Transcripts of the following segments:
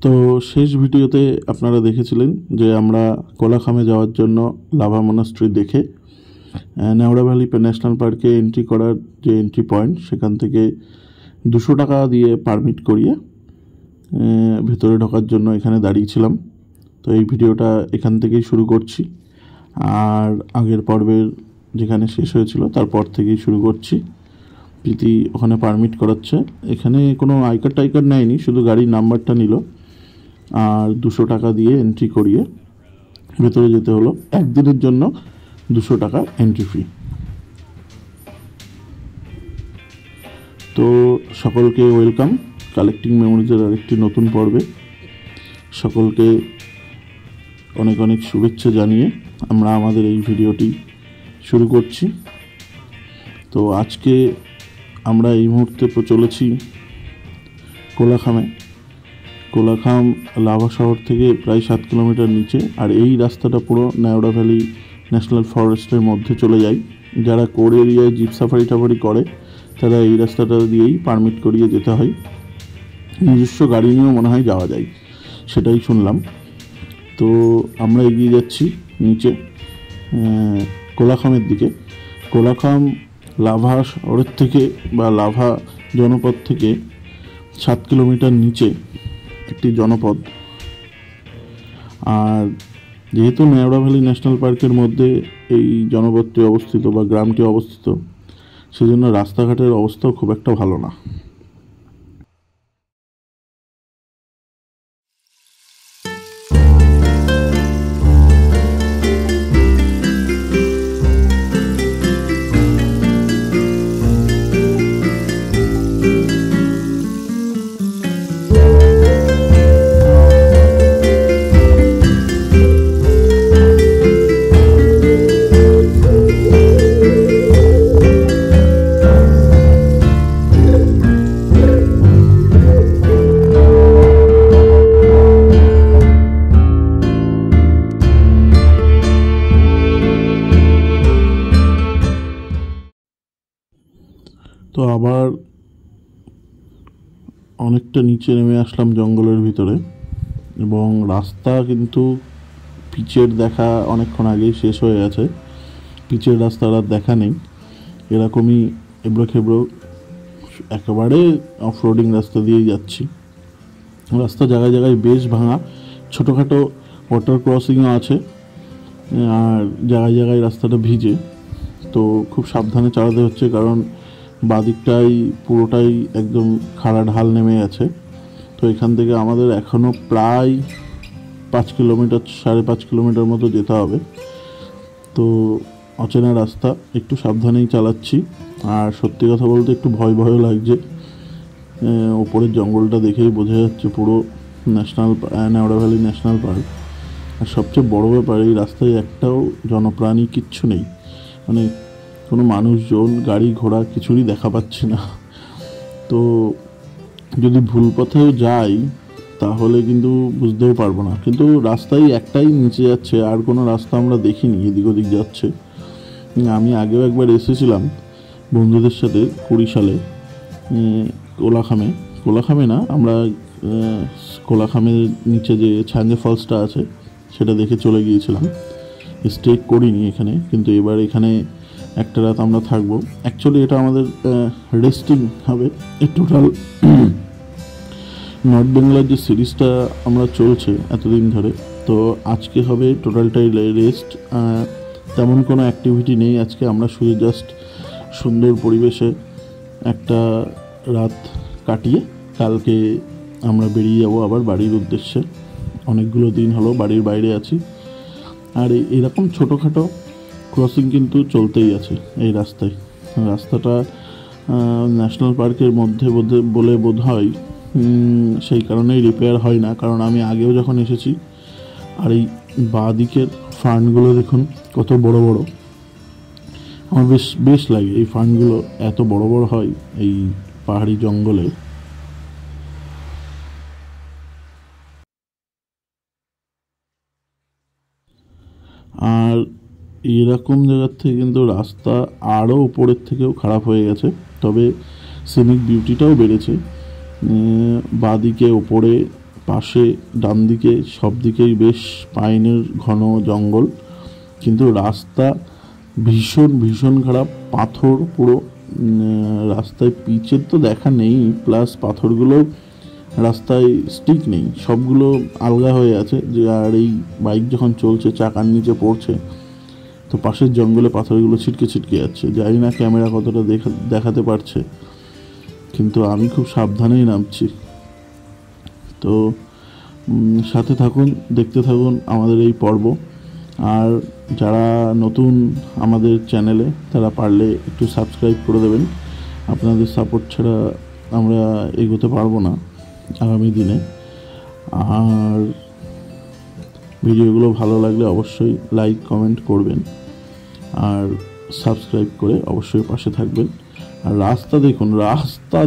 তো শেষ ভিডিওতে আপনারা দেখেছিলেন যে আমরা কোলাখামে যাওয়ার জন্য লাভা মনাস্ট্রি দেখে নেওড়া ভ্যালি ন্যাশনাল পার্কে এন্ট্রি করার যে এন্ট্রি পয়েন্ট সেখান থেকে 200 টাকা দিয়ে পারমিট করিয়ে ভেতরে ঢোকার জন্য এখানে দাঁড়িয়েছিলাম। তো এই ভিডিওটা এখান থেকেই শুরু করছি, আর আগের পর্বের যেখানে শেষ হয়েছিল তারপর থেকেই শুরু করছি। প্রীতি ওখানে পারমিট করাচ্ছে। এখানে কোনো আই কার্ড টাই কার্ড নেয়নি, শুধু গাড়ির নাম্বারটা নিল আর 200 টাকা দিয়ে এন্ট্রি করিয়ে ভেতরে যেতে হলো। একদিনের জন্য 200 টাকা এন্ট্রি ফি। তো সকলকে ওয়েলকাম কালেক্টিং মেমোরিজের আরেকটি নতুন পর্বে। সকলকে অনেক অনেক শুভেচ্ছা জানিয়ে আমরা আমাদের এই ভিডিওটি শুরু করছি। তো আজকে আমরা এই মুহূর্তে চলেছি কোলাখামে। কোলাখাম লাভা শহর থেকে প্রায় 7 কিলোমিটার নিচে, আর এই রাস্তাটা পুরো নেওড়া ভ্যালি ন্যাশনাল ফরেস্টের মধ্যে চলে যায়। যারা কোর এরিয়ায় জিপ সাফারি টাফারি করে তারা এই রাস্তাটা দিয়েই পারমিট করিয়ে যেতে হয়। নিজস্ব গাড়ি নিয়েও মনে হয় যাওয়া যায়, সেটাই শুনলাম। তো আমরা এগিয়ে যাচ্ছি নিচে কোলাখামের দিকে। কোলাখাম লাভা শহরের থেকে বা লাভা জনপদ থেকে 7 কিলোমিটার নিচে একটি জনপদ। আর যেহেতু নেওড়া ভ্যালি ন্যাশনাল পার্কের মধ্যে এই জনপদটি অবস্থিত বা গ্রামটি অবস্থিত, সেজন্য রাস্তাঘাটের অবস্থাও খুব একটা ভালো না। তো আবার অনেকটা নিচে নেমে আসলাম জঙ্গলের ভিতরে, এবং রাস্তা কিন্তু পিচের দেখা অনেকক্ষণ আগেই শেষ হয়ে গেছে। পিচের রাস্তার আর দেখা নেই, এরকমই এবড়ো খেবড়ো একেবারে অফরোডিং রাস্তা দিয়েই যাচ্ছি। রাস্তা জায়গায় জায়গায় বেশ ভাঙা, ছোটোখাটো ওয়াটার ক্রসিংও আছে, আর জায়গায় জায়গায় রাস্তাটা ভিজে। তো খুব সাবধানে চালাতে হচ্ছে, কারণ বাদিকটাই পুরোটাই একদম খাড়া ঢাল নেমে গেছে। তো এখান থেকে আমাদের এখনও প্রায় 5 কিলোমিটার 5.5 কিলোমিটার মতো যেতে হবে। তো অচেনা রাস্তা, একটু সাবধানেই চালাচ্ছি। আর সত্যি কথা বলতে একটু ভয় ভয়ও লাগছে। ওপরের জঙ্গলটা দেখেই বোঝা যাচ্ছে পুরো নেওড়া ভ্যালি ন্যাশনাল পার্ক। আর সবচেয়ে বড় ব্যাপার, এই রাস্তায় একটাও জনপ্রাণী কিচ্ছু নেই, মানে কোনো মানুষজন গাড়ি ঘোড়া কিছুরই দেখা পাচ্ছি না। তো যদি ভুল পথেও যাই তাহলে কিন্তু বুঝতেও পারবো না। কিন্তু রাস্তায় একটাই নিচে যাচ্ছে, আর কোনো রাস্তা আমরা দেখিনি এদিক ওদিক যাচ্ছে। আমি আগেও একবার এসেছিলাম বন্ধুদের সাথে 20 সালে কোলাখামে না, আমরা কোলাখামের নিচে যে ছাঙ্গে ফলসটা আছে সেটা দেখে চলে গিয়েছিলাম। স্টে করিনি এখানে, কিন্তু এবার এখানে একটা রাত আমরা থাকবো। অ্যাকচুয়ালি এটা আমাদের রেস্টিং হবে। এই টোটাল নর্থ বেঙ্গলের যে সিরিজটা আমরা চলছে এতদিন ধরে, তো আজকে হবে টোটালটাই রেস্ট। তেমন কোনো অ্যাক্টিভিটি নেই আজকে। আমরা শুধু জাস্ট সুন্দর পরিবেশে একটা রাত কাটিয়ে কালকে আমরা বেরিয়ে যাব আবার বাড়ির উদ্দেশ্যে। অনেকগুলো দিন হলো বাড়ির বাইরে আছি, আর এরকম ছোটোখাটো ক্রসিং কিন্তু চলতেই আছে এই রাস্তায়। রাস্তাটা ন্যাশনাল পার্কের মধ্যে বলে বোধ হয়, সেই কারণেই রিপেয়ার হয় না। কারণ আমি আগেও যখন এসেছি, আর এই বাঁ দিকের ফার্নগুলো দেখুন কত বড় বড়। আমার বেশ লাগে এই ফার্নগুলো, এত বড় বড় হয় এই পাহাড়ি জঙ্গলে। আর এরকম জায়গার থেকে কিন্তু রাস্তা আরও উপরের থেকেও খারাপ হয়ে গেছে, তবে সিনিক বিউটিটাও বেড়েছে। বাদিকে ওপরে পাশে ডান দিকে সব দিকেই বেশ পাইনের ঘন জঙ্গল, কিন্তু রাস্তা ভীষণ ভীষণ খারাপ, পাথর পুরো। রাস্তায় পিচের তো দেখা নেই, প্লাস পাথরগুলো রাস্তায় স্টিক নেই, সবগুলো আলগা হয়ে আছে। যে আর এই বাইক যখন চলছে চাকার নিচে পড়ছে, তো পাশের জঙ্গলে পাথরগুলো ছিটকে ছিটকে যাচ্ছে। জানি না ক্যামেরা কতটা দেখাতে পারছে, কিন্তু আমি খুব সাবধানেই নামছি। তো সাথে থাকুন, দেখতে থাকুন আমাদের এই পর্ব। আর যারা নতুন আমাদের চ্যানেলে, তারা পারলে একটু সাবস্ক্রাইব করে দেবেন। আপনাদের সাপোর্ট ছাড়া আমরা এগোতে পারবো না আগামী দিনে। আর ভিডিওগুলো ভালো লাগলে অবশ্যই লাইক কমেন্ট করবেন, আর সাবস্ক্রাইব করে অবশ্যই পাশে থাকবেন। আর রাস্তা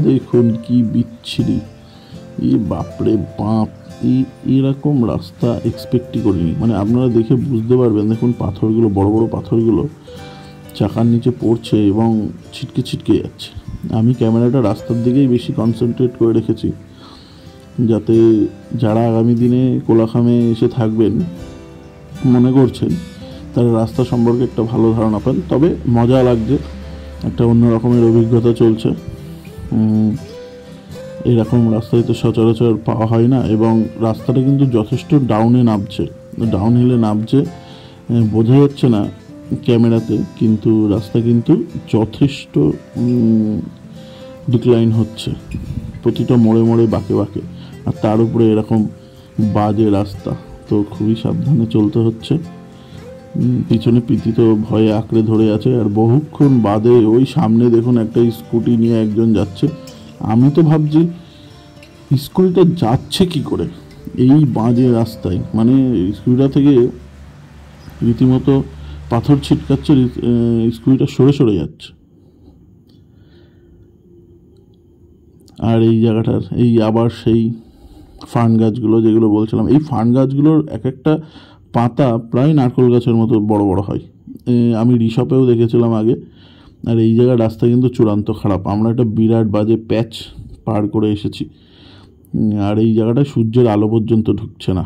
দেখুন কি বিচ্ছিরি, বাপরে বাপ, এরকম রাস্তা এক্সপেক্টই করিনি। মানে আপনারা দেখে বুঝতে পারবেন, দেখুন পাথরগুলো, বড় বড় পাথরগুলো চাকার নিচে পড়ছে এবং ছিটকে ছিটকে যাচ্ছে। আমি ক্যামেরাটা রাস্তার দিকেই বেশি কনসেন্ট্রেট করে রেখেছি, যাতে যারা আগামী দিনে কোলাখামে এসে থাকবেন মনে করছেন, তারা রাস্তা সম্পর্কে একটা ভালো ধারণা পান। তবে মজা লাগছে, একটা অন্য রকমের অভিজ্ঞতা চলছে। এরকম রাস্তায় তো সচরাচর পাওয়া হয় না, এবং রাস্তাটা কিন্তু যথেষ্ট ডাউনে নামছে, ডাউন হিলে নামছে, বোঝা যাচ্ছে না ক্যামেরাতে, কিন্তু রাস্তা কিন্তু যথেষ্ট ডিক্লাইন হচ্ছে, প্রতিটা মোড়ে মোড়ে বাঁকে বাঁকে। আর তার উপরে এরকম বাজে রাস্তা, তো খুবই সাবধানে চলতে হচ্ছে। পিছনে পিতি তো ভয়ে আঁকড়ে ধরে আছে। আর বহুক্ষণ বাদে ওই সামনে দেখুন একটা স্কুটি নিয়ে একজন যাচ্ছে। আমি তো ভাবছি স্কুটিটা যাচ্ছে কি করে এই বাজে রাস্তায়, মানে স্কুটিটা থেকে রীতিমতো পাথর ছিটকাচ্ছে, স্কুটিটা সরে সরে যাচ্ছে। আর এই জায়গাটার এই আবার সেই ফার্ন গাছগুলো যেগুলো বলছিলাম, এই ফার্ন গাছগুলোর এক একটা পাতা প্রায় নারকেল গাছের মতো বড় বড় হয়। আমি রিশপেও দেখেছিলাম আগে। আর এই জায়গার রাস্তা কিন্তু চূড়ান্ত খারাপ, আমরা একটা বিরাট বাজে প্যাচ পার করে এসেছি। আর এই জায়গাটায় সূর্যের আলো পর্যন্ত ঢুকছে না।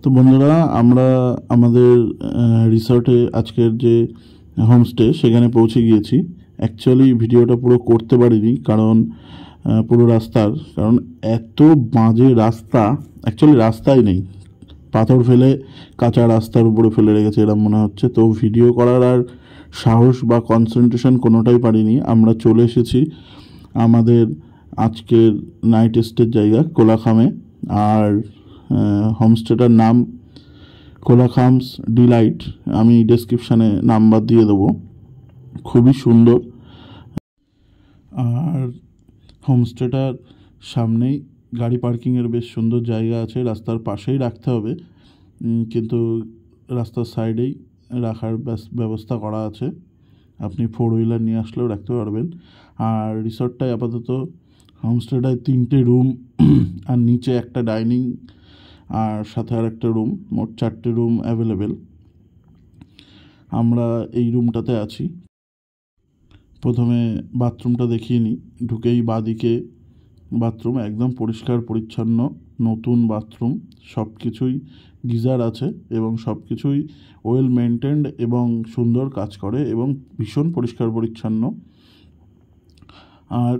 তো বন্ধুরা, আমরা আমাদের রিসর্টে আজকের যে হোমস্টে সেখানে পৌঁছে গিয়েছি। অ্যাকচুয়ালি ভিডিওটা পুরো করতে পারিনি, কারণ পুরো রাস্তার কারণ এত বাজে রাস্তা, অ্যাকচুয়ালি রাস্তাই নেই, পাথর ফেলে কাঁচা রাস্তার উপরে ফেলে রেখেছে এরকম মনে হচ্ছে। তো ভিডিও করার আর সাহস বা কনসেন্ট্রেশন কোনোটাই পারিনি। আমরা চলে এসেছি আমাদের আজকের নাইট স্টের জায়গা কোলাখামে। আর হোমস্টেটার নাম কোলাখামস ডিলাইট, আমি ডেসক্রিপশানে নাম্বার দিয়ে দেবো। খুবই সুন্দর। আর হোমস্টেটার সামনেই গাড়ি পার্কিংয়ের বেশ সুন্দর জায়গা আছে, রাস্তার পাশেই রাখতে হবে, কিন্তু রাস্তার সাইডেই রাখার ব্যবস্থা করা আছে। আপনি 4 হুইলার নিয়ে আসলেও রাখতে পারবেন। আর রিসর্টটায় আপাতত হোমস্টেটায় 3টে রুম, আর নিচে একটা ডাইনিং, আর সাথে আর একটা রুম, মোট 4টে রুম অ্যাভেলেবেল। আমরা এই রুমটাতে আছি। প্রথমে বাথরুমটা দেখিয়ে নিই। ঢুকেই বাঁদিকে বাথরুম, একদম পরিষ্কার পরিচ্ছন্ন নতুন বাথরুম, সব কিছুই গিজার আছে এবং সব কিছুই ওয়েল মেনটেন্ড এবং সুন্দর কাজ করে এবং ভীষণ পরিষ্কার পরিচ্ছন্ন। আর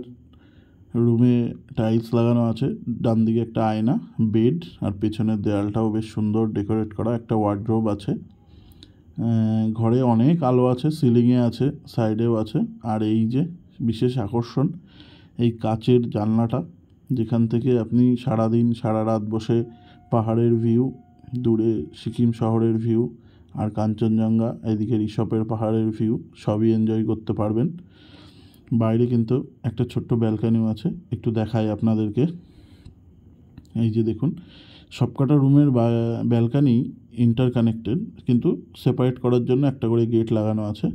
রুমে টাইলস লাগানো আছে, ডান দিকে একটা আয়না, বেড, আর পেছনের দেয়ালটাও বেশ সুন্দর ডেকোরেট করা, একটা ওয়ার্ড্রোব আছে। ঘরে অনেক আলো আছে, সিলিংয়ে আছে, সাইডেও আছে। আর এই যে বিশেষ আকর্ষণ, এই কাচের জানলাটা, যেখান থেকে আপনি সারাদিন সারা রাত বসে পাহাড়ের ভিউ, দূরে সিকিম শহরের ভিউ, আর কাঞ্চনজঙ্ঘা, এদিকে ঋষপের পাহাড়ের ভিউ সবই এনজয় করতে পারবেন। বাইরে কিন্তু একটা ছোট্ট ব্যালকানিও আছে, একটু দেখাই আপনাদেরকে। এই যে দেখুন, সবকটা রুমের ব্যালকানি ইন্টারকানেক্টেড, কিন্তু সেপারেট করার জন্য একটা করে গেট লাগানো আছে।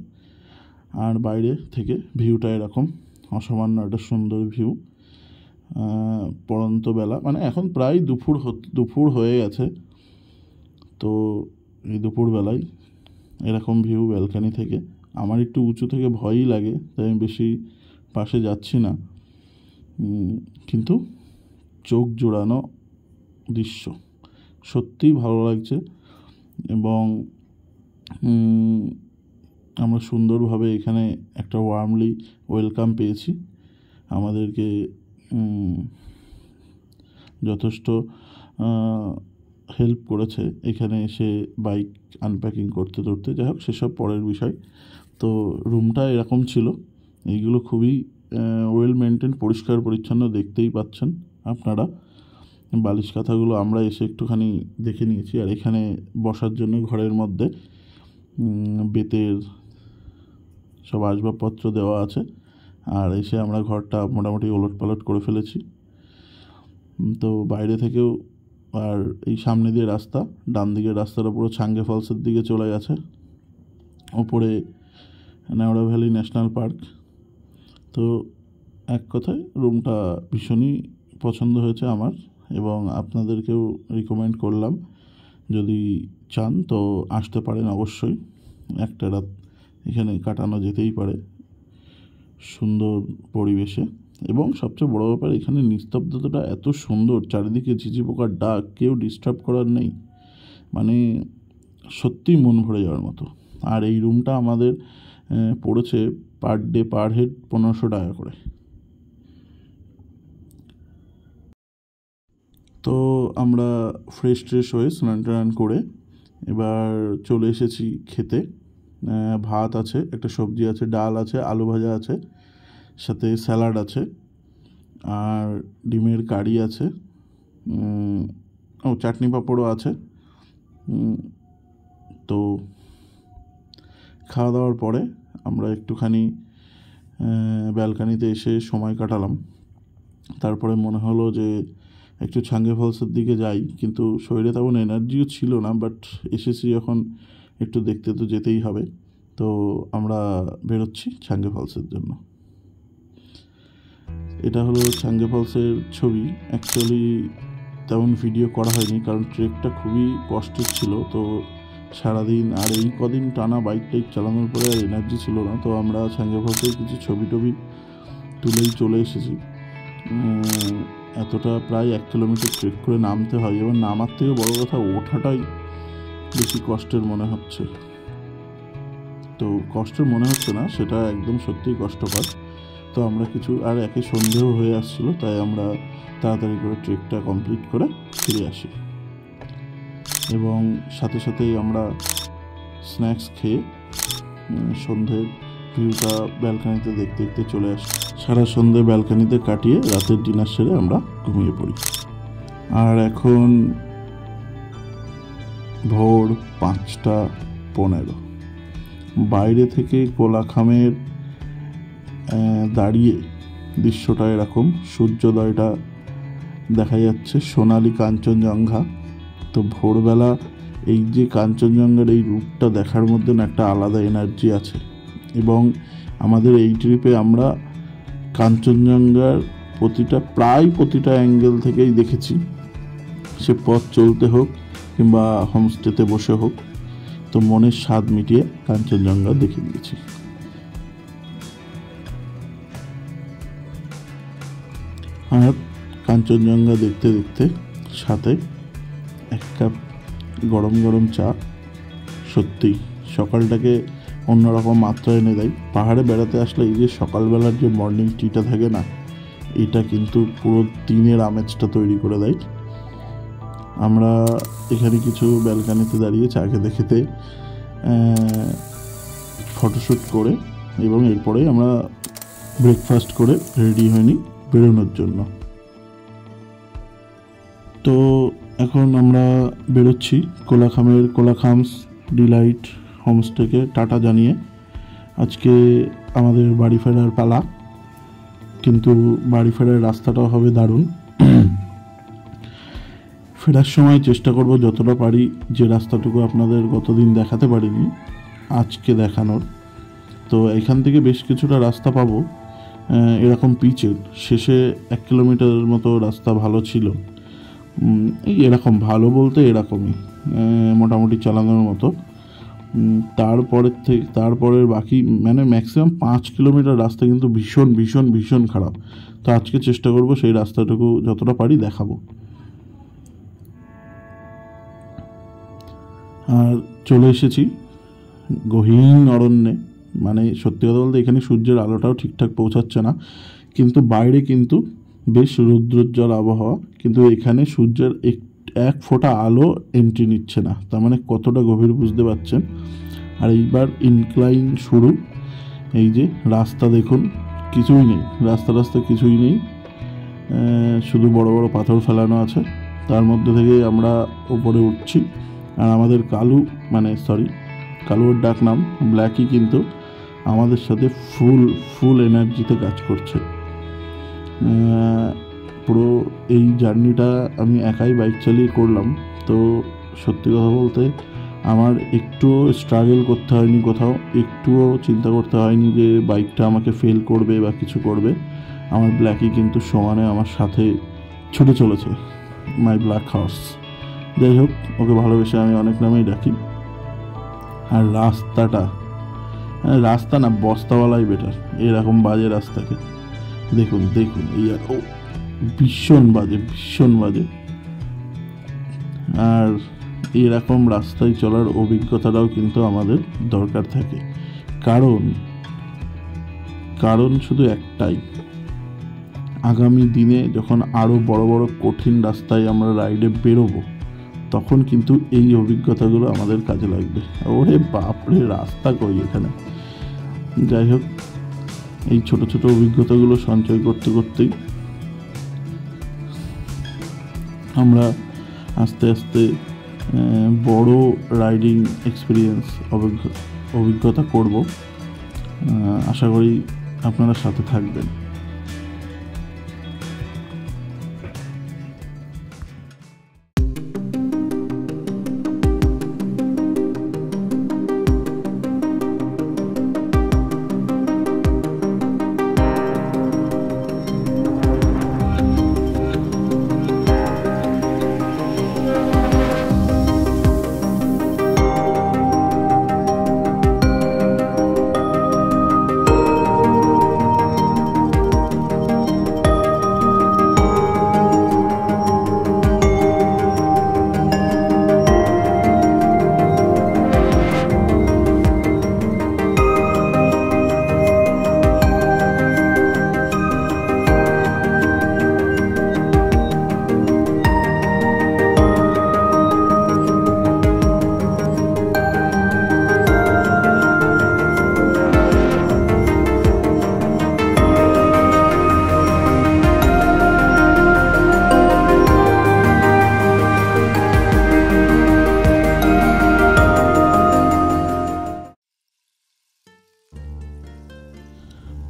আর বাইরে থেকে ভিউটা এরকম অসামান্য একটা সুন্দর ভিউ। পড়ন্ত বেলা, মানে এখন প্রায় দুপুর হয়ে গেছে। তো এই দুপুরবেলায় এরকম ভিউ ব্যালকানি থেকে। আমার একটু উঁচু থেকে ভয়ই লাগে, তাই আমি বেশি পাশে যাচ্ছি না, কিন্তু চোখ জোড়ানো দৃশ্য, সত্যিই ভালো লাগছে। এবং আমরা সুন্দরভাবে এখানে একটা ওয়ার্মলি ওয়েলকাম পেয়েছি। আমাদেরকে যথেষ্ট হেল্প করেছে এখানে এসে বাইক আনপ্যাকিং করতে করতে। যাই হোক, সেসব পরের বিষয়। তো রুমটা এরকম ছিল। এইগুলো খুবই ওয়েল মেনটেন, পরিষ্কার পরিচ্ছন্ন, দেখতেই পাচ্ছেন আপনারা। বালিশ কাঁথাগুলো আমরা এসে একটুখানি দেখে নিয়েছি। আর এখানে বসার জন্য ঘরের মধ্যে বেতের সব আসবাবপত্র দেওয়া আছে। আর এসে আমরা ঘরটা মোটামুটি ওলটপালট করে ফেলেছি। তো বাইরে থেকেও, আর এই সামনে দিয়ে রাস্তা, ডান দিকের রাস্তাটা পুরো ছাঙ্গে ফলসের দিকে চলে গেছে, ওপরে নেওড়া ভ্যালি ন্যাশনাল পার্ক। তো এক কথায় রুমটা ভীষণই পছন্দ হয়েছে আমার, এবং আপনাদেরকেও রিকমেন্ড করলাম। যদি চান তো আসতে পারেন অবশ্যই। একটা রাত এখানে কাটানো যেতেই পারে সুন্দর পরিবেশে। এবং সবচেয়ে বড় ব্যাপার, এখানে নিস্তব্ধতাটা এত সুন্দর, চারিদিকে ঝিঝি পোকার ডাক, কেউ ডিস্টার্ব করার নেই, মানে সত্যিই মন ভরে যাওয়ার মতো। আর এই রুমটা আমাদের পড়েছে পার ডে পার হেড 1500 টাকা করে। তো আমরা ফ্রেশ হয়ে স্নান টান করে এবার চলে এসেছি খেতে। ভাত আছে, একটা সবজি আছে, ডাল আছে, আলু ভাজা আছে, সাথে স্যালাড আছে, আর ডিমের কারি আছে, চাটনি পাঁপড়ও আছে। তো খাওয়া দাওয়ার পরে আমরা একটুখানি ব্যালকানিতে এসে সময় কাটালাম। তারপরে মনে হলো যে একটু ছাঙ্গে ফলসের দিকে যাই, কিন্তু শরীরে তেমন এনার্জিও ছিল না, বাট এসেছি যখন একটু দেখতে তো যেতেই হবে। তো আমরা বেরোচ্ছি ছাঙ্গে ফলসের জন্য। এটা হলো ছাঙ্গে ফলসের ছবি। অ্যাকচুয়ালি তেমন ভিডিও করা হয়নি, কারণ ট্রেকটা খুবই কষ্টের ছিল। তো সারাদিন আর এই কদিন টানা বাইক টাইক চালানোর পরে আর এনার্জি ছিল না। তো আমরা ছাঙ্গে ফলসের কিছু ছবি টবি তুলেই চলে এসেছি। এতটা প্রায় 1 কিলোমিটার ট্রেক করে নামতে হয়, এবং নামার থেকে বড় কথা ওঠাটাই বেশি কষ্টের মনে হচ্ছে। তো কষ্টের মনে হচ্ছে না, সেটা একদম সত্যিই কষ্টকর। তো আমরা কিছু, আর একে সন্দেহ হয়ে আসছিল, তাই আমরা তাড়াতাড়ি করে ট্রেকটা কমপ্লিট করে ফিরে আসি। এবং সাথে সাথেই আমরা স্ন্যাক্স খেয়ে সন্ধ্যের ভিউটা ব্যালকানিতে দেখতে দেখতে চলে আসি। সারা সন্ধ্যে ব্যালকানিতে কাটিয়ে রাতের ডিনার সেরে আমরা ঘুমিয়ে পড়ি। আর এখন ভোর 5:15। বাইরে থেকে কোলাখামের দাঁড়িয়ে দৃশ্যটা এরকম, সূর্যোদয়টা দেখা যাচ্ছে, সোনালি কাঞ্চনজঙ্ঘা। তো ভোরবেলা এই যে কাঞ্চনজঙ্ঘার এই রূপটা দেখার মধ্যে না একটা আলাদা এনার্জি আছে। এবং আমাদের এই ট্রিপে আমরা কাঞ্চনজঙ্ঘার প্রায় প্রতিটা অ্যাঙ্গেল থেকেই দেখেছি, সে পথ চলতে হোক কিংবা হোমস্টেতে বসে হোক। তো মনের স্বাদ মিটিয়ে কাঞ্চনজঙ্ঘা দেখে দিয়েছি। আর কাঞ্চনজঙ্ঘা দেখতে দেখতে সাথে 1 কাপ গরম গরম চা, সত্যি সকালটাকে অন্যরকম মাত্রা এনে দেয়। পাহাড়ে বেড়াতে আসলে এই যে সকালবেলার যে মর্নিং টিটা থাকে না, এটা কিন্তু পুরো দিনের আমেজটা তৈরি করে দেয়। আমরা এখানে কিছু ব্যালকানিতে দাঁড়িয়ে চা খেতে খেতে ফটোশ্যুট করে, এবং এরপরেই আমরা ব্রেকফাস্ট করে রেডি হয়নি বেরোনোর জন্য। তো এখন আমরা বেরোচ্ছি কোলাখামস ডিলাইট হোমস্টেকে টাটা জানিয়ে। আজকে আমাদের বাড়ি ফেরার পালা, কিন্তু বাড়ি ফেরার রাস্তাটাও হবে দারুণ। ফেরার সময় চেষ্টা করব যতটা পারি যে রাস্তাটুকু আপনাদের গতদিন দেখাতে পারিনি আজকে দেখানোর। তো এখান থেকে বেশ কিছুটা রাস্তা পাবো এরকম পিচের, শেষে 1 কিলোমিটারের মতো রাস্তা ভালো ছিল। এই এরকম ভালো বলতে এরকমই মোটামুটি চালানোর মতো। তারপরের বাকি মানে ম্যাক্সিমাম 5 কিলোমিটার রাস্তা কিন্তু ভীষণ ভীষণ ভীষণ খারাপ। তো আজকে চেষ্টা করব সেই রাস্তাটুকু যতটা পারি দেখাবো। আর চলে এসেছি গহীন অরণ্যে। মানে সত্যি কথা বলতে এখানে সূর্যের আলোটাও ঠিকঠাক পৌঁছাচ্ছে না, কিন্তু বাইরে কিন্তু বেশ রৌদ্রোজ্জ্বল আবহাওয়া, কিন্তু এখানে সূর্যের এক ফোঁটা আলো এন্ট্রি নিচ্ছে না। তার মানে কতটা গভীর বুঝতে পারছেন। আর এইবার ইনক্লাইন শুরু। এই যে রাস্তা দেখুন, কিছুই নেই, রাস্তা কিছুই নেই, শুধু বড় বড় পাথর ফেলানো আছে। তার মধ্যে থেকে আমরা উপরে উঠছি। আর আমাদের কালুর ডাক নাম ব্ল্যাকি কিন্তু আমাদের সাথে ফুল এনার্জিতে কাজ করছে। পুরো এই জার্নিটা আমি একাই বাইক চালিয়ে করলাম। তো সত্যি কথা বলতে আমার একটুও স্ট্রাগল করতে হয়নি, কোথাও একটুও চিন্তা করতে হয়নি যে বাইকটা আমাকে ফেল করবে বা কিছু করবে। আমার ব্ল্যাকি কিন্তু সমানে আমার সাথে ছুটে চলেছে, মাই ব্ল্যাক হর্স। যাই হোক, ওকে ভালোবেসে আমি অনেক নামেই ডাকি। আর রাস্তা না বস্তাওয়ালাই বেটার, এরকম বাজে রাস্তাকে দেখুন এই ভীষণ বাজে। আর এরকম রাস্তায় চলার অভিজ্ঞতাটাও কিন্তু আমাদের দরকার থাকে, কারণ শুধু একটাই, আগামী দিনে যখন আরও বড় বড় কঠিন রাস্তায় আমরা রাইডে বেরোবো, তখন কিন্তু এই অভিজ্ঞতাগুলো আমাদের কাজে লাগবে। ওরে বাপরে, রাস্তা কই এখানে। যাই হোক, এই ছোট ছোট অভিজ্ঞতাগুলো সঞ্চয় করতে করতেই আমরা আস্তে আস্তে বড় রাইডিং এক্সপিরিয়েন্স অভিজ্ঞতা করব। আশা করি আপনারা সাথে থাকবেন।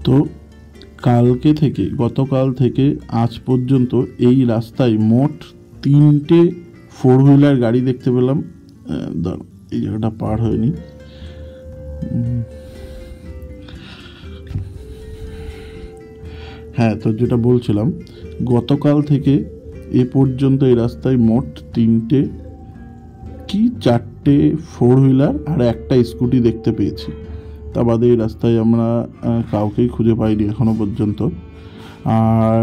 তো গতকাল থেকে আজ পর্যন্ত এই রাস্তায় মোট 3টে 4 হুইলার গাড়ি দেখতে পেলাম। এই জায়গাটা পার হয়নি। হ্যাঁ, তো যেটা বলছিলাম, গতকাল থেকে এ পর্যন্ত এই রাস্তায় মোট 4টে 4 হুইলার আর একটা স্কুটি দেখতে পেয়েছি। তা বাদে এই রাস্তায় আমরা কাউকেই খুঁজে পাইনি এখনো পর্যন্ত। আর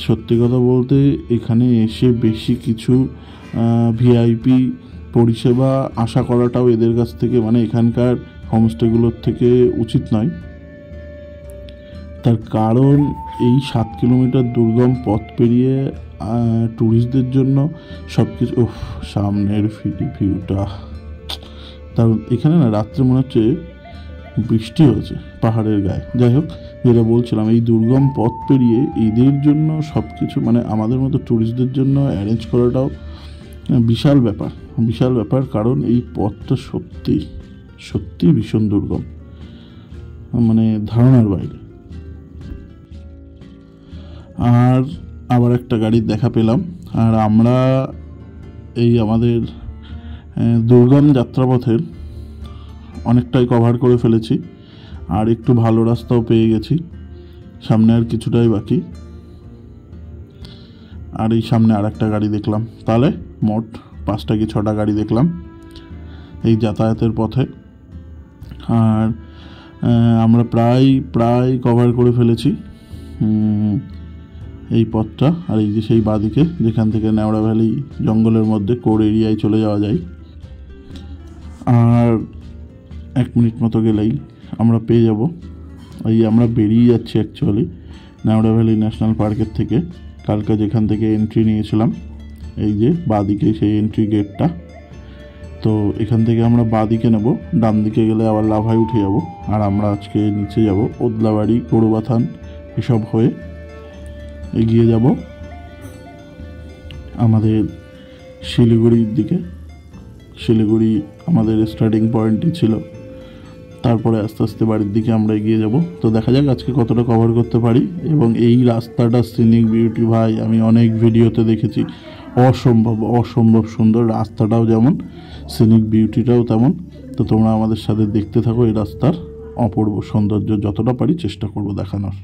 সত্যি কথা বলতে এখানে এসে বেশি কিছু ভিআইপি পরিষেবা আশা করাটাও এদের কাছ থেকে, মানে এখানকার হোমস্টেগুলোর থেকে উচিত নয়। তার কারণ এই 7 কিলোমিটার দুর্গম পথ পেরিয়ে ট্যুরিস্টদের জন্য সব কিছু, সামনের ভিউটা, তার এখানে না রাত্রে মনে হচ্ছে বৃষ্টি হয়েছে পাহাড়ের গায়ে। যাই হোক, যেটা বলছিলাম, এই দুর্গম পথ পেরিয়ে এদের জন্য সব কিছু, মানে আমাদের মতো ট্যুরিস্টদের জন্য অ্যারেঞ্জ করাটাও বিশাল ব্যাপার। কারণ এই পথটা সত্যি ভীষণ দুর্গম, মানে ধারণার বাইরে। আর আবার একটা গাড়ির দেখা পেলাম। আর আমরা এই আমাদের দুর্গম যাত্রাপথের অনেকটাই কভার করে ফেলেছি, আর একটু ভালো রাস্তাও পেয়ে গেছি। সামনে আর কিছুটাই বাকি। আর এই সামনে আর একটা গাড়ি দেখলাম। তাহলে মোট 5টা কি 6টা গাড়ি দেখলাম এই যাতায়াতের পথে। আর আমরা প্রায় প্রায় কভার করে ফেলেছি এই পথটা। আর এই যে সেই বাঁদিকে যেখান থেকে নেওড়া ভ্যালি জঙ্গলের মধ্যে কোর এরিয়ায় চলে যাওয়া যায়। আর 1 মিনিট মতো গেলেই আমরা পেয়ে যাব। এই আমরা বেরিয়ে যাচ্ছি অ্যাকচুয়ালি নেওড়া ভ্যালি ন্যাশনাল পার্কের থেকে। কালকে যেখান থেকে এন্ট্রি নিয়েছিলাম, এই যে বাঁদিকে সেই এন্ট্রি গেটটা, তো এখান থেকে আমরা বাঁদিকে নেব। ডান দিকে গেলে আবার লাভায় উঠে যাব। আর আমরা আজকে নিচে যাব ওদলাবাড়ি, গরুবাথান এসব হয়ে এগিয়ে যাব আমাদের শিলিগুড়ির দিকে। শিলিগুড়ি আমাদের স্টার্টিং পয়েন্টই ছিল, তারপরে আস্তে আস্তে বাড়ির দিকে আমরা এগিয়ে যাব। তো দেখা যাক আজকে কতটা কভার করতে পারি। এবং এই রাস্তাটা সিনিক বিউটি ভাই, আমি অনেক ভিডিওতে দেখেছি, অসম্ভব অসম্ভব সুন্দর। রাস্তাটাও যেমন, সিনিক বিউটিটাও তেমন। তো তোমরা আমাদের সাথে দেখতে থাকো এই রাস্তার অপূর্ব সৌন্দর্য, যতটা পারি চেষ্টা করব দেখানোর।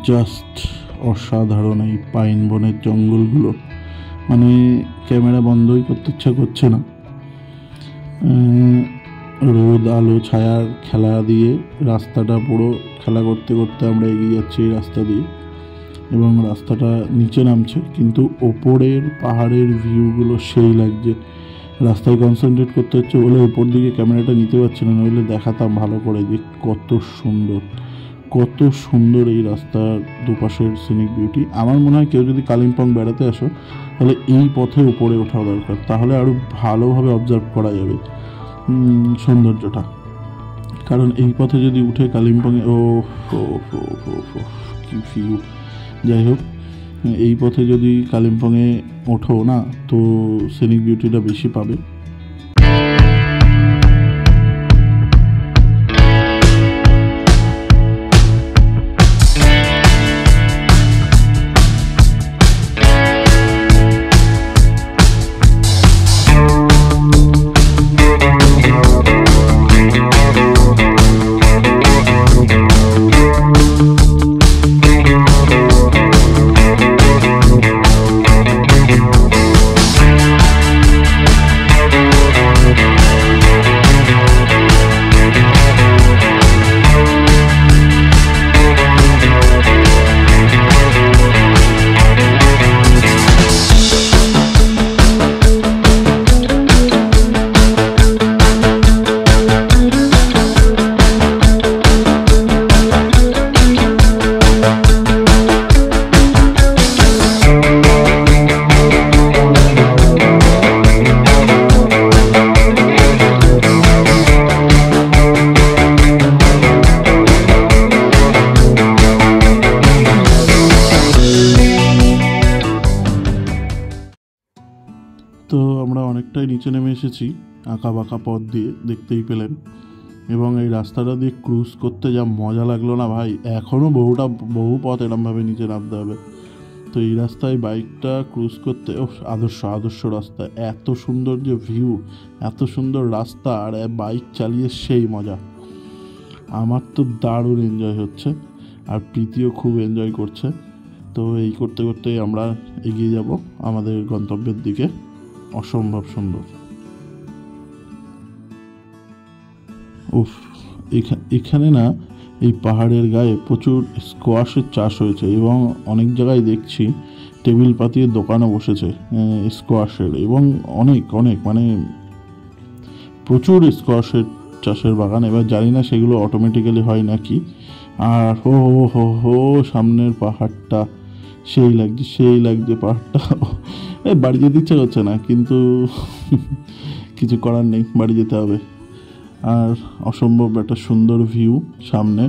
জাস্ট অসাধারণ এই পাইন বনের জঙ্গলগুলো, মানে ক্যামেরা বন্ধই করতে ইচ্ছা করছে না। রোদ আলো ছায়ার খেলা দিয়ে রাস্তাটা পুরো খেলা করতে করতে আমরা এগিয়ে যাচ্ছি এই রাস্তা দিয়ে। এবং রাস্তাটা নিচে নামছে, কিন্তু ওপরের পাহাড়ের ভিউগুলো সেই লাগছে। রাস্তায় কনসেন্ট্রেট করতে হচ্ছে বলে ওপর দিকে ক্যামেরাটা নিতে পারছি না, নইলে দেখাতাম ভালো করে যে কত সুন্দর কত সুন্দর এই রাস্তার দুপাশের সিনিক বিউটি। আমার মনে হয় কেউ যদি কালিম্পং বেড়াতে আসো তাহলে এই পথে উপরে ওঠা দরকার, তাহলে আরও ভালোভাবে অবজার্ভ করা যাবে সৌন্দর্যটা। কারণ এই পথে যদি উঠে কালিম্পংয়ে কি ভিউ। যাই হোক, এই পথে যদি কালিম্পংয়ে ওঠো না তো সিনিক বিউটিটা বেশি পাবে। তো আমরা অনেকটাই নিচে নেমে এসেছি আঁকা বাঁকা পথ দিয়ে, দেখতেই পেলেন। এবং এই রাস্তাটা দিয়ে ক্রুজ করতে যা মজা লাগলো না ভাই, এখনও বহু পথ এরমভাবে নিচে নামতে হবে। তো এই রাস্তায় বাইকটা ক্রুজ করতে আদর্শ রাস্তা, এত সুন্দর যে ভিউ, এত সুন্দর রাস্তা, আর বাইক চালিয়ে সেই মজা। আমার তো দারুণ এনজয় হচ্ছে, আর প্রীতিও খুব এনজয় করছে। তো এই করতে করতেই আমরা এগিয়ে যাব আমাদের গন্তব্যের দিকে। অসম্ভব সুন্দর। এখানে না এই পাহাড়ের গায়ে প্রচুর স্কোয়াশের চাষ হয়েছে, এবং অনেক জায়গায় দেখছি টেবিল পাতিয়ে দোকানও বসেছে স্কোয়াশের, এবং অনেক অনেক মানে প্রচুর স্কোয়াশের চাষের বাগান। এবার জানি না সেগুলো অটোমেটিক্যালি হয় নাকি। আর হো সামনের পাহাড়টা সেই লাগছে পাহাড়টা। বাড়ি যেতে ইচ্ছা করছে না, কিন্তু কিছু করার নেই, বাড়ি যেতে হবে। আর অসম্ভব একটা সুন্দর ভিউ সামনে,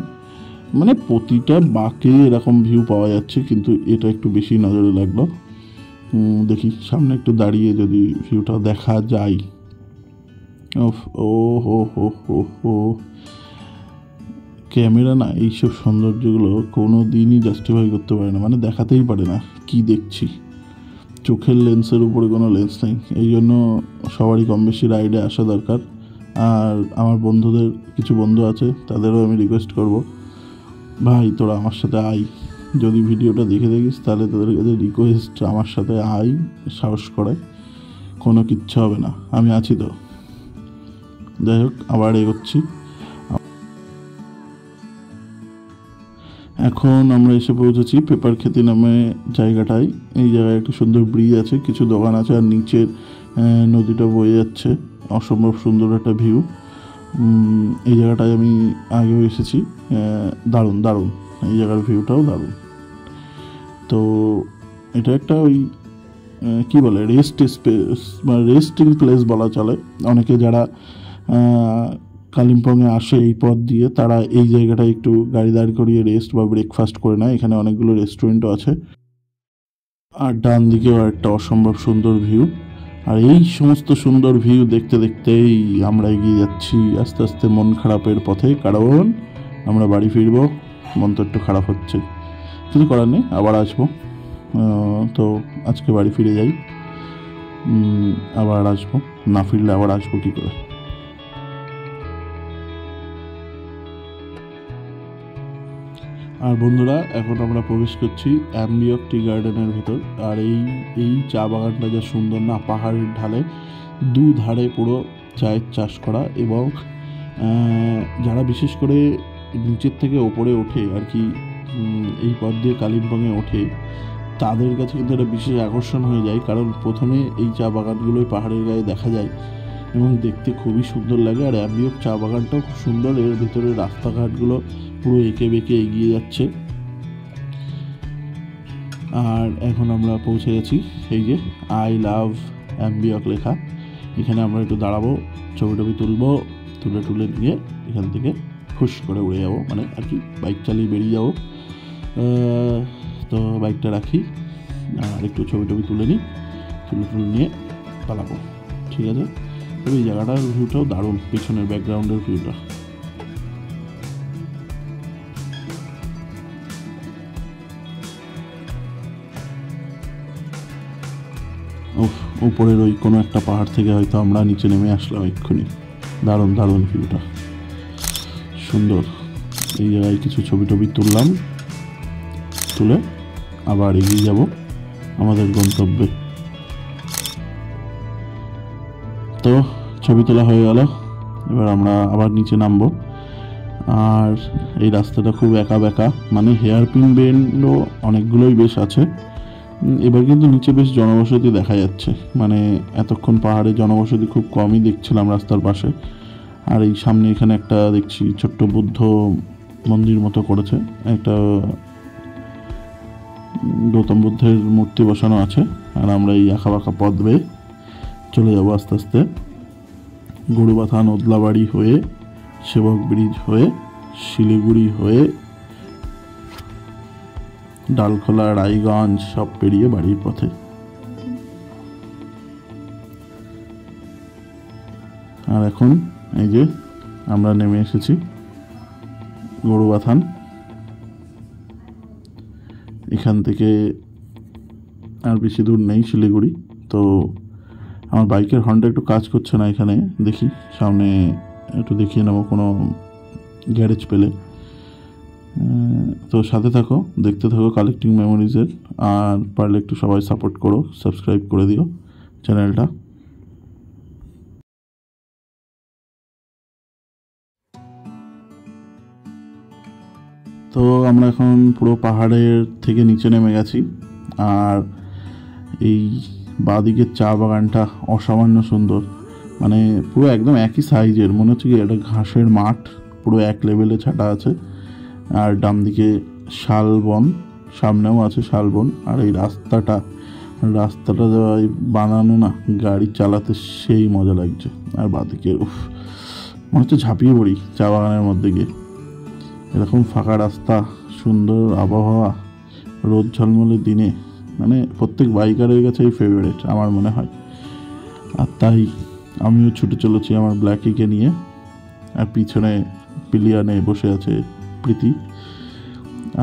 মানে প্রতিটা বাঁকে এরকম ভিউ পাওয়া যাচ্ছে, কিন্তু এটা একটু বেশি নজরে লাগলো। দেখি সামনে একটু দাঁড়িয়ে যদি ভিউটা দেখা যায়। ও ক্যামেরা না এইসব সৌন্দর্যগুলো কোনো দিনই জাস্টিফাই করতে পারে না, মানে দেখাতেই পারে না কি দেখছি। চোখের লেন্সের উপরে কোনো লেন্স নেই, এই জন্য সবারই কম বেশি রাইডে আসা দরকার। আর আমার বন্ধুদের কিছু বন্ধু আছে, তাদেরও আমি রিকোয়েস্ট করব, ভাই তোরা আমার সাথে আয়, যদি ভিডিওটা দেখে দেখিস তাহলে তোদের কাছে রিকোয়েস্ট, আমার সাথে আয়, সাহস করে, কোনো কিচ্ছু হবে না, আমি আছি তো। যাই হোক, আবার এগোচ্ছি। এখন আমরা এসে পৌঁছেছি পেপারখেতি নামে জায়গাটায়। এই জায়গায় একটা সুন্দর ব্রিজ আছে, কিছু দোকান আছে, আর নিচের নদীটা বয়ে যাচ্ছে। অসম্ভব সুন্দর একটা ভিউ। এই জায়গাটায় আমি আগেও এসেছি, দারুণ দারুণ, এই জায়গার ভিউটাও দারুণ। তো এটা একটা ওই কী বলে রেস্টিং প্লেস বলা চলে। অনেকে যারা কালিম্পংয়ে আসে এই পথ দিয়ে, তারা এই জায়গাটায় একটু গাড়ি দাঁড় করিয়ে রেস্ট বা ব্রেকফাস্ট করে নেয়। এখানে অনেকগুলো রেস্টুরেন্টও আছে, আর ডান দিকেও একটা অসম্ভব সুন্দর ভিউ। আর এই সমস্ত সুন্দর ভিউ দেখতে দেখতেই আমরা এগিয়ে যাচ্ছি আস্তে আস্তে মন খারাপের পথে, কারণ আমরা বাড়ি ফিরবো। মন তো একটু খারাপ হচ্ছে, কিছু করার নেই, আবার আসবো। তো আজকে বাড়ি ফিরে যাই, আবার আসবো, না ফিরলে আবার আসবো কী করে। আর বন্ধুরা, এখন আমরা প্রবেশ করছি অ্যাম্বিয়ক টি গার্ডেনের ভেতর। আর এই চা বাগানটা যা সুন্দর না, পাহাড়ের ঢালে দুধারে পুরো চায়ের চাষ করা। এবং যারা বিশেষ করে নিচের থেকে ওপরে ওঠে আর কি, এই পথ দিয়ে কালিম্পংয়ে ওঠে, তাদের কাছে কিন্তু এটা বিশেষ আকর্ষণ হয়ে যায়। কারণ প্রথমে এই চা বাগানগুলোই পাহাড়ের গায়ে দেখা যায় এবং দেখতে খুবই সুন্দর লাগে। আর অ্যাম্বিয়ক চা বাগানটাও খুব সুন্দর, এর ভিতরে রাস্তাঘাটগুলো পুরো এঁকে বেঁকে এগিয়ে যাচ্ছে। আর এখন আমরা পৌঁছে গেছি, এই যে আই লাভ অ্যাম্বিয়ক লেখা। এখানে আমরা একটু দাঁড়াবো, ছবি টবি তুলে নিয়ে এখান থেকে হুশ করে উড়ে যাবো, মানে আর কি বাইক চালিয়ে বেরিয়ে যাবো। তো বাইকটা রাখি আর একটু ছবি টবি তুলে নিয়ে পালাবো, ঠিক আছে। তবে এই জায়গাটার ভিউটাও দারুণ, পেছনের ব্যাকগ্রাউন্ডের ভিউটা। উপরের ওই কোনো একটা পাহাড় থেকে হয়তো আমরা নিচে নেমে আসলাম এক্ষুনি। দারুণ দারুণ ভিউটা, সুন্দর। এই জায়গায় কিছু ছবি টবি তুলে আবার এগিয়ে যাব আমাদের গন্তব্যে। তো ছবি তোলা হয়ে গেল, এবার আমরা আবার নিচে নামবো। আর এই রাস্তাটা খুব একা বেঁকা, মানে হেয়ারপিন বেন্ডও অনেকগুলোই বেশ আছে। এবার কিন্তু নিচে বেশ জনবসতি দেখা যাচ্ছে, মানে এতক্ষণ পাহাড়ে জনবসতি খুব কমই দেখছিলাম রাস্তার পাশে। আর এই সামনে এখানে একটা দেখছি ছোট্ট বুদ্ধ মন্দির মতো করেছে, একটা গৌতম বুদ্ধের মূর্তি বসানো আছে। আর আমরা এই আঁকা বাঁকা পথ বেয়ে চলে যাবো আস্তে আস্তে, গরুবাথান, ওদলাবাড়ি হয়ে, সেবক ব্রিজ হয়ে, শিলিগুড়ি হয়ে, ডালখোলা, রায়গঞ্জ সব পেরিয়ে বাড়ির পথে। আর এখন এই যে আমরা নেমে এসেছি গরুবাথান। এখান থেকে আর বেশি দূর নেই শিলিগুড়ি। তো আমার বাইকের হর্নটা একটু কাজ করছে না এখানে, দেখি সামনে একটু দেখিয়ে নেবো কোনো গ্যারেজ পেলে। তো সাথে থাকো, দেখতে থাকো কালেক্টিং মেমোরিজের। আর পারলে একটু সবাই সাপোর্ট করো, সাবস্ক্রাইব করে দিও চ্যানেলটা। তো আমরা এখন পুরো পাহাড়ের থেকে নিচে নেমে গেছি। আর এই বাঁদিকের চা বাগানটা অসামান্য সুন্দর, মানে পুরো একদম একই সাইজের, মনে হচ্ছে কি একটা ঘাসের মাঠ পুরো এক লেভেলে ছাটা আছে। আর ডান দিকে শালবন, সামনেও আছে শালবন। আর এই রাস্তাটা বানানো না, গাড়ি চালাতে সেই মজা লাগছে। আর বাঁদিকে মনে হচ্ছে ঝাঁপিয়ে পড়ি চা বাগানের মধ্যে গিয়ে। এরকম ফাঁকা রাস্তা, সুন্দর আবহাওয়া, রোদ ঝলমলের দিনে, মানে প্রত্যেক বাইকারের কাছে এই ফেভারিট আমার মনে হয়। আর তাই আমিও ছুটে চলেছি আমার ব্ল্যাকিকে নিয়ে। আর পিছনে পিলিয়ানে বসে আছে প্রীতি।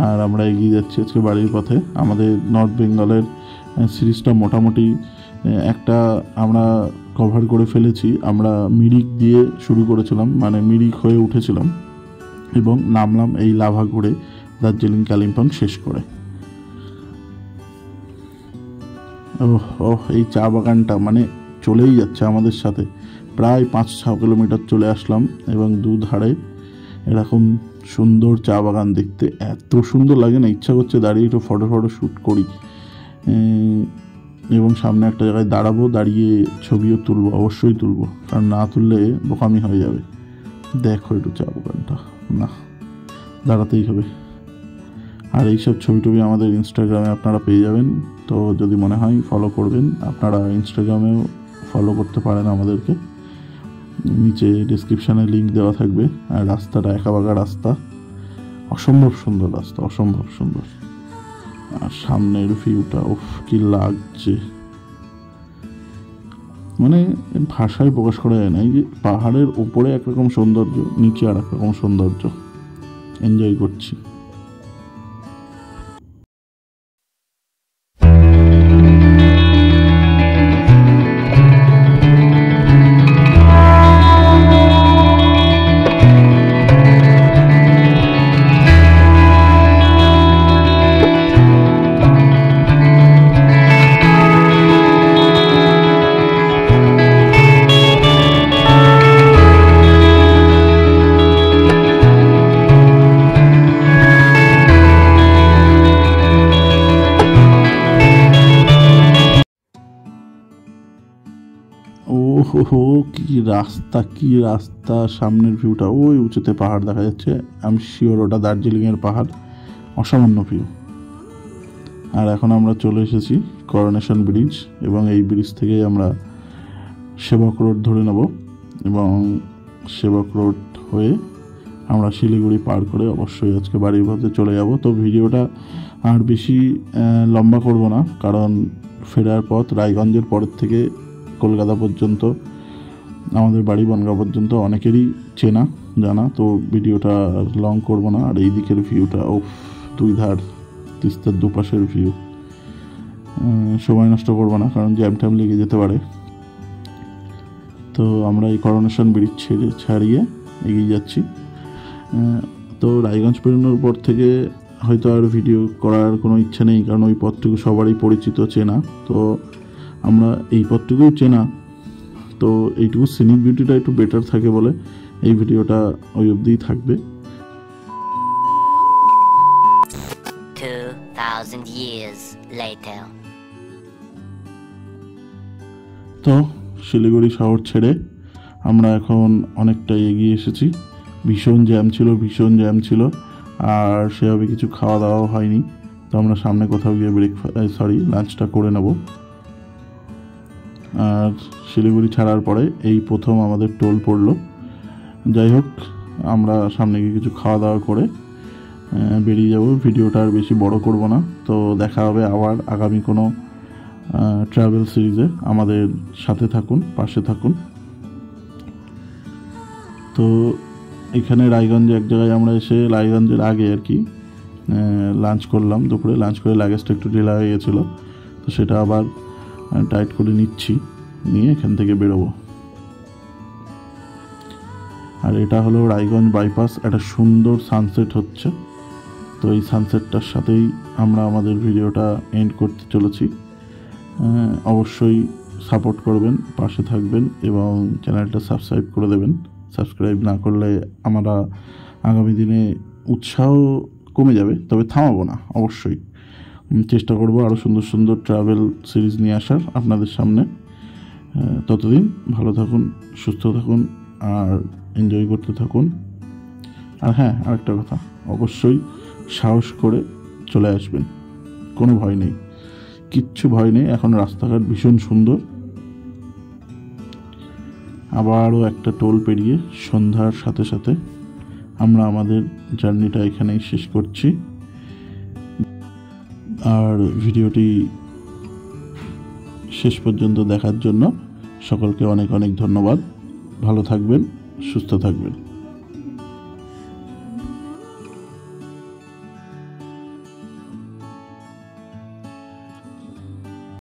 আর আমরা এগিয়ে যাচ্ছি আজকে বাড়ির পথে। আমাদের নর্থ বেঙ্গলের সিরিজটা মোটামুটি একটা আমরা কভার করে ফেলেছি। আমরা মিরিক দিয়ে শুরু করেছিলাম, মানে মিরিক হয়ে উঠেছিলাম এবং নামলাম এই লাভাঘুরে দার্জিলিং কালিম্পং শেষ করে। এই চা বাগানটা মানে চলেই যাচ্ছে আমাদের সাথে, প্রায় 5-6 কিলোমিটার চলে আসলাম এবং দুধারে এরকম সুন্দর চা বাগান দেখতে এত সুন্দর লাগে না, ইচ্ছা করছে দাঁড়িয়ে একটু ফটো শ্যুট করি এবং সামনে একটা জায়গায় দাঁড়াবো, দাঁড়িয়ে ছবিও তুলবো, অবশ্যই তুলবো, কারণ না তুললে বোকামি হয়ে যাবে। দেখো একটু চা বাগানটা, না দাঁড়াতেই হবে। আর এইসব ছবি টবি আমাদের ইনস্টাগ্রামে আপনারা পেয়ে যাবেন, তো যদি মনে হয় ফলো করবেন। আপনারা ইনস্টাগ্রামেও ফলো করতে পারেন আমাদেরকে, নিচে ডিসক্রিপশানে লিঙ্ক দেওয়া থাকবে। আর রাস্তাটা একাবাগা রাস্তা, অসম্ভব সুন্দর রাস্তা, অসম্ভব সুন্দর। আর সামনের ভিউটা উফ কি লাগছে, মানে ভাষায় প্রকাশ করা যায় না। এই যে পাহাড়ের উপরে একরকম সৌন্দর্য, নিচে আর একরকম সৌন্দর্য, এনজয় করছি। ওহো কি রাস্তা, কি রাস্তা! সামনের ভিউটা ওই উঁচুতে পাহাড় দেখা যাচ্ছে, আমি শিওর ওটা দার্জিলিংয়ের পাহাড়। অসামান্য ভিউ। আর এখন আমরা চলে এসেছি করোনেশন ব্রিজ, এবং এই ব্রিজ থেকেই আমরা সেবক রোড ধরে নেব এবং সেবক রোড হয়ে আমরা শিলিগুড়ি পার করে অবশ্যই আজকে বাড়ির পথে চলে যাব। তো ভিডিওটা আর বেশি লম্বা করব না, কারণ ফেরার পথ রায়গঞ্জের পরের থেকে কলকাতা পর্যন্ত, আমাদের বাড়ি বনগাঁ পর্যন্ত অনেকেরই চেনা জানা, তো ভিডিওটা লং করব না। আর এই দিকের ভিউটা দুই ধার তিস্তার দুপাশের ভিউ, সময় নষ্ট করব না, কারণ জ্যাম ট্যাম লেগে যেতে পারে। তো আমরা এই করোনেশন ব্রিজ ছাড়িয়ে এগিয়ে যাচ্ছি। তো রায়গঞ্জ পেরোনোর পর থেকে হয়তো আর ভিডিও করার কোনো ইচ্ছা নেই, কারণ ওই পথটুকু সবারই পরিচিত চেনা, তো আমরা এই পথটুকুও চেনা, তো এইটুকু সিনিক বিউটিটা একটু বেটার থাকে বলে এই ভিডিওটা ওই অবধিই থাকবে। 2000 years later. তো শিলিগুড়ি শহর ছেড়ে আমরা এখন অনেকটাই এগিয়ে এসেছি। ভীষণ জ্যাম ছিল, আর সেভাবে কিছু খাওয়া দাওয়াও হয়নি, তো আমরা সামনে কোথাও গিয়ে লাঞ্চটা করে নেব। আর শিলিগুড়ি ছাড়ার পরে এই প্রথম আমাদের টোল পড়লো। যাই হোক, আমরা সামনে গিয়ে কিছু খাওয়া দাওয়া করে বেরিয়ে যাব। ভিডিওটা আর বেশি বড় করব না, তো দেখা হবে আবার আগামী কোনো ট্রাভেল সিরিজে। আমাদের সাথে থাকুন, পাশে থাকুন। তো এখানে রায়গঞ্জে এক জায়গায় আমরা এসে, রায়গঞ্জের আগে আর কি, লাঞ্চ করলাম। দুপুরে লাঞ্চ করে লাগেজটা একটু ঢিলা হয়ে গেছিলো, তো সেটা আবার টাইট করে নিয়ে এখান থেকে বেরোবো। আর এটা হলো রায়গঞ্জ বাইপাস, একটা সুন্দর সানসেট হচ্ছে, তো এই সানসেটটার সাথেই আমরা আমাদের ভিডিওটা এন্ড করতে চলেছি। অবশ্যই সাপোর্ট করবেন, পাশে থাকবেন এবং চ্যানেলটা সাবস্ক্রাইব করে দেবেন। সাবস্ক্রাইব না করলে আমরা আগামী দিনে উৎসাহ কমে যাবে, তবে থামাবো না, অবশ্যই চেষ্টা করব আরও সুন্দর সুন্দর ট্রাভেল সিরিজ নিয়ে আসার আপনাদের সামনে। ততদিন ভালো থাকুন, সুস্থ থাকুন আর এনজয় করতে থাকুন। আর হ্যাঁ, আরেকটা কথা, অবশ্যই সাহস করে চলে আসবেন, কোনো ভয় নেই, কিচ্ছু ভয় নেই। এখন রাস্তাঘাট ভীষণ সুন্দর। আবারও একটা টোল পেরিয়ে সন্ধ্যার সাথে সাথে আমরা আমাদের জার্নিটা এখানেই শেষ করছি। আর ভিডিওটি শেষ পর্যন্ত দেখার জন্য সকলকে অনেক অনেক ধন্যবাদ। ভালো থাকবেন, সুস্থ থাকবেন।